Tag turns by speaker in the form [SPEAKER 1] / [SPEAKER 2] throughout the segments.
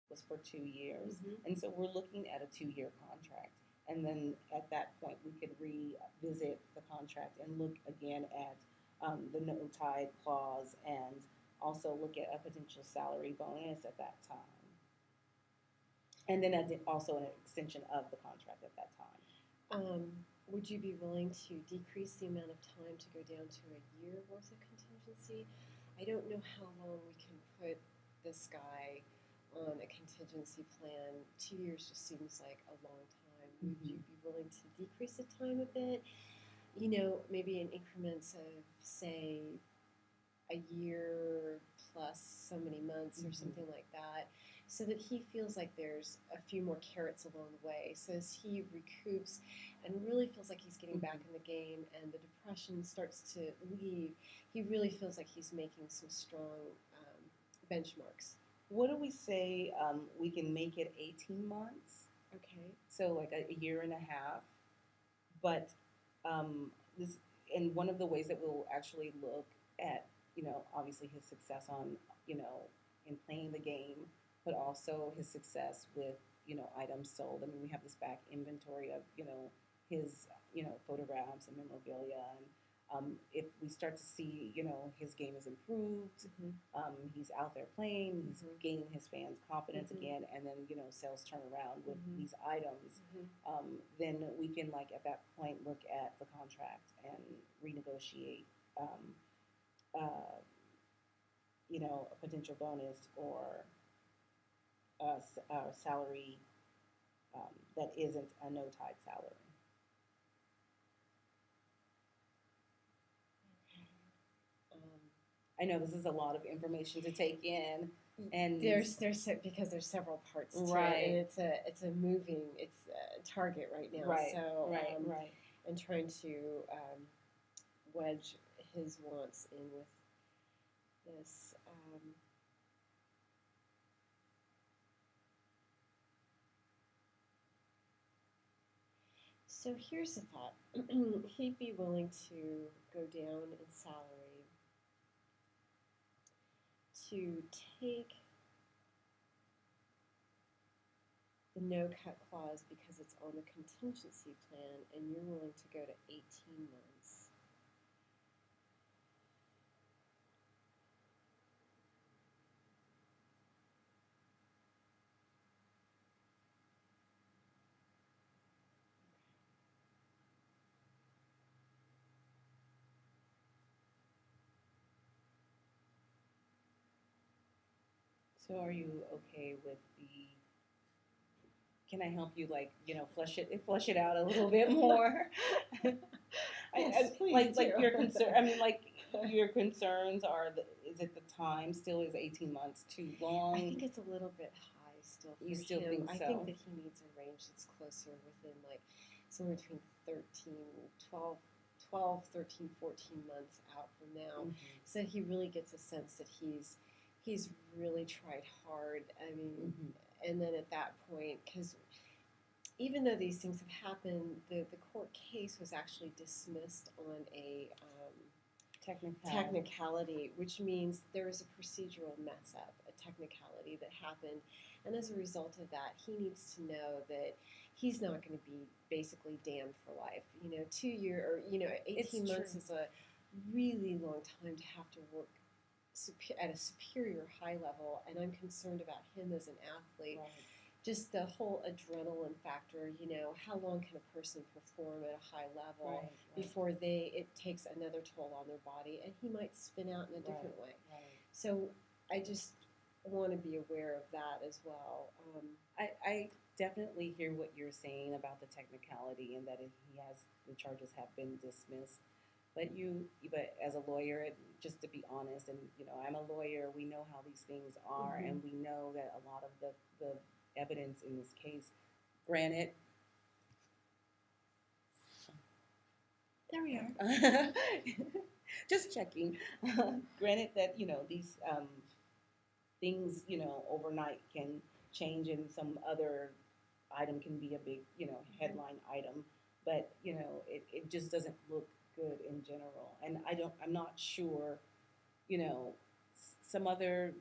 [SPEAKER 1] was for 2 years,
[SPEAKER 2] Mm-hmm.
[SPEAKER 1] and so we're looking at a 2-year contract. And then at that point, we could revisit the contract and look again at the no tide clause and also look at a potential salary bonus at that time. And then also an extension of the contract at that time.
[SPEAKER 2] Would you be willing to decrease the amount of time to go down to a year worth of contingency? I don't know how long we can put this guy on a contingency plan. 2 years just seems like a long time. Would
[SPEAKER 1] Mm-hmm.
[SPEAKER 2] you be willing to decrease the time a bit? Maybe in increments of, say, a year plus so many months or
[SPEAKER 1] Mm-hmm.
[SPEAKER 2] something like that, so that he feels like there's a few more carrots along the way. So as he recoups and really feels like he's getting
[SPEAKER 1] Mm-hmm.
[SPEAKER 2] back in the game and the depression starts to leave, he really feels like he's making some strong benchmarks.
[SPEAKER 1] What do we say? We can make it 18 months,
[SPEAKER 2] Okay.
[SPEAKER 1] so like a year and a half. But this, and one of the ways that we'll actually look at, obviously his success on, in playing the game, but also his success with, items sold. I mean, we have this back inventory of, his, photographs and memorabilia. And if we start to see, his game is improved,
[SPEAKER 2] Mm-hmm.
[SPEAKER 1] he's out there playing, he's
[SPEAKER 2] Mm-hmm.
[SPEAKER 1] gaining his fans' confidence
[SPEAKER 2] Mm-hmm.
[SPEAKER 1] again, and then, sales turn around with
[SPEAKER 2] Mm-hmm.
[SPEAKER 1] these items, then we can, like, at that point, look at the contract and renegotiate, um, uh, a potential bonus or a salary that isn't a no tide salary.
[SPEAKER 2] Um,
[SPEAKER 1] I know this is a lot of information to take in, and
[SPEAKER 2] because there's several parts to it, and
[SPEAKER 1] right,
[SPEAKER 2] it's a target right now.
[SPEAKER 1] right,
[SPEAKER 2] So
[SPEAKER 1] right, right.
[SPEAKER 2] and trying to wedge his wants in with this. So here's the thought: he'd be willing to go down in salary to take the no cut clause because it's on the contingency plan, and you're willing to go to 18 months.
[SPEAKER 1] So, are you okay with the? Can I help you, like, flesh it out a little bit more?
[SPEAKER 2] Yes, please
[SPEAKER 1] like
[SPEAKER 2] do.
[SPEAKER 1] your concern. I mean, like your concerns are. Is it the time still? Is 18 months too long?
[SPEAKER 2] I think it's a little bit high still for
[SPEAKER 1] You still
[SPEAKER 2] him.
[SPEAKER 1] think
[SPEAKER 2] I
[SPEAKER 1] so?
[SPEAKER 2] think that he needs a range that's closer within like somewhere between 13, 14 months out from now.
[SPEAKER 1] Mm-hmm.
[SPEAKER 2] So he really gets a sense that he's really tried hard. I mean,
[SPEAKER 1] Mm-hmm.
[SPEAKER 2] and then at that point, because even though these things have happened, the court case was actually dismissed on a technicality, which means there was a procedural mess up, a technicality that happened. And as a result of that, he needs to know that he's not going to be basically damned for life. 2 year or 18 months is a really long time to have to work at a superior high level, and I'm concerned about him as an athlete.
[SPEAKER 1] Right.
[SPEAKER 2] Just the whole adrenaline factor, how long can a person perform at a high level before it takes another toll on their body, and he might spin out in a different way.
[SPEAKER 1] Right.
[SPEAKER 2] So I just want to be aware of that as well.
[SPEAKER 1] I definitely hear what you're saying about the technicality and that the charges have been dismissed. But as a lawyer, just to be honest, and I'm a lawyer. We know how these things are,
[SPEAKER 2] Mm-hmm.
[SPEAKER 1] and we know that a lot of the evidence in this case, granted,
[SPEAKER 2] there we are.
[SPEAKER 1] just checking. Granted that these things overnight can change, and some other item can be a big headline item, but it just doesn't look good in general. And I'm not sure, some other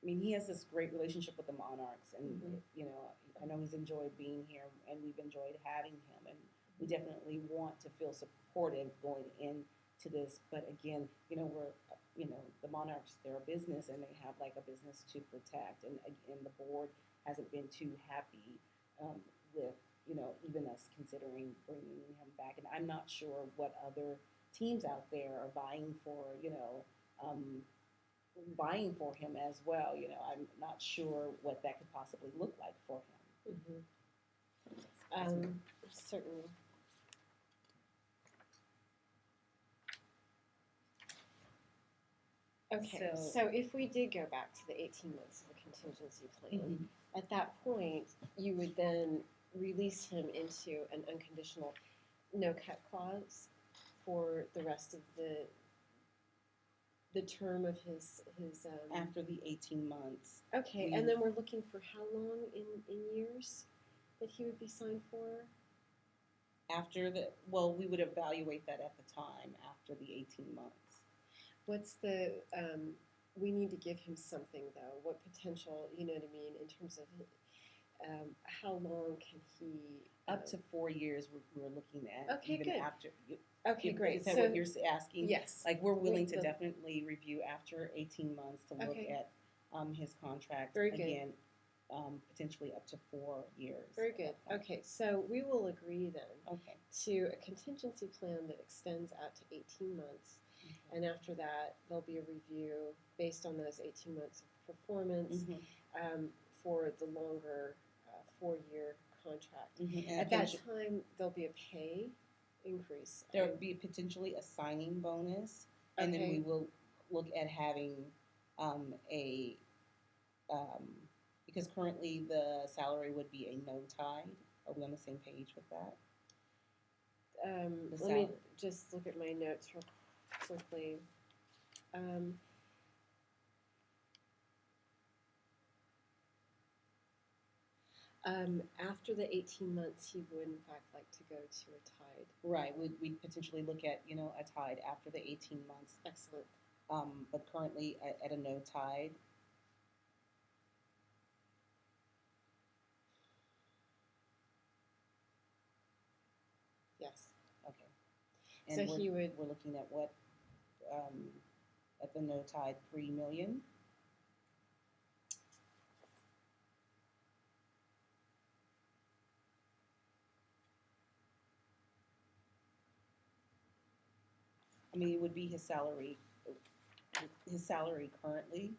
[SPEAKER 1] I mean, he has this great relationship with the Monarchs, and
[SPEAKER 2] Mhm.
[SPEAKER 1] you know, I know he's enjoyed being here, and we've enjoyed having him, and we definitely want to feel supportive going into this. But again, you know, the Monarchs, they're a business, and they have like a business to protect, and again, the board hasn't been too happy with even us considering bringing him back, and I'm not sure what other teams out there are um, vying for him as well. I'm not sure what that could possibly look like for him.
[SPEAKER 2] Certainly. Okay, so if we did go back to the 18 months of a contingency plan, at that point, you would then release him into an unconditional no-cut clause for the rest of the term of his
[SPEAKER 1] After the 18 months.
[SPEAKER 2] Okay, and then we're looking for how long in years that he would be signed for?
[SPEAKER 1] We would evaluate that at the time after the 18 months.
[SPEAKER 2] What's the, we need to give him something though. What potential, you know what I mean, in terms of how long can he?
[SPEAKER 1] Up to 4 years, we're looking at.
[SPEAKER 2] Okay,
[SPEAKER 1] even
[SPEAKER 2] good.
[SPEAKER 1] After.
[SPEAKER 2] Okay, great.
[SPEAKER 1] Is that what you're asking?
[SPEAKER 2] Yes.
[SPEAKER 1] Like we're willing to definitely review after 18 months to look at his contract.
[SPEAKER 2] Very good.
[SPEAKER 1] Again, potentially up to 4 years.
[SPEAKER 2] Very good. Okay, so we will agree then to a contingency plan that extends out to 18 months. And after that, there'll be a review based on those 18 months of performance for the longer 4-year contract. At that time, there'll be a pay increase.
[SPEAKER 1] There will be potentially a signing bonus, and then we will look at having because currently the salary would be a no-tide. Are we on the same page with that?
[SPEAKER 2] Let me just look at my notes real quickly. After the 18 months, he would in fact like to go to a tide.
[SPEAKER 1] Right. We'd potentially look at a tide after the 18 months.
[SPEAKER 2] Excellent.
[SPEAKER 1] But currently at a no tide.
[SPEAKER 2] Yes.
[SPEAKER 1] Okay. And
[SPEAKER 2] so
[SPEAKER 1] we're looking at what at the no tide 3 million. I mean, it would be his salary currently.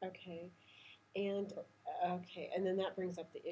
[SPEAKER 2] Okay. And then that brings up the issue